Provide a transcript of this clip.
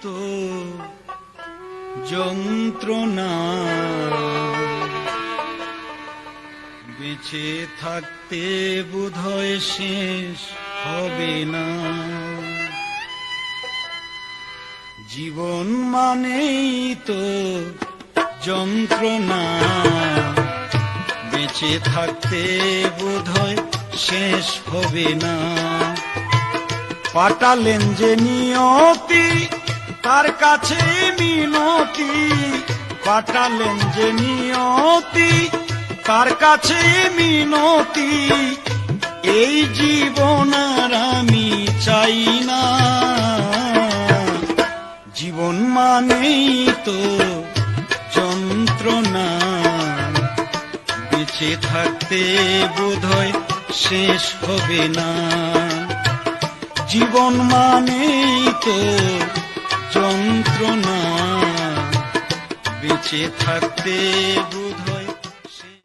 তো যন্ত্রণা, বেঁচে থাকতে বোধহয় শেষ হবে না। জীবন মানেই তো যন্ত্রণা, বেঁচে থাকতে বোধহয় শেষ হবে না। পাঠালেন যে নিয়তি তার কাছে মিনতি, পাঠালেন যে নিয়তি তার কাছে মিনতি, এই জীবন আর আমি চাই না। জীবন মানেই তো যন্ত্রণা, বেঁচে থাকতে বোধহয় শেষ হবে না। জীবন মানেই তো যন্ত্রণা, বেঁচে থাকতে বোধহয়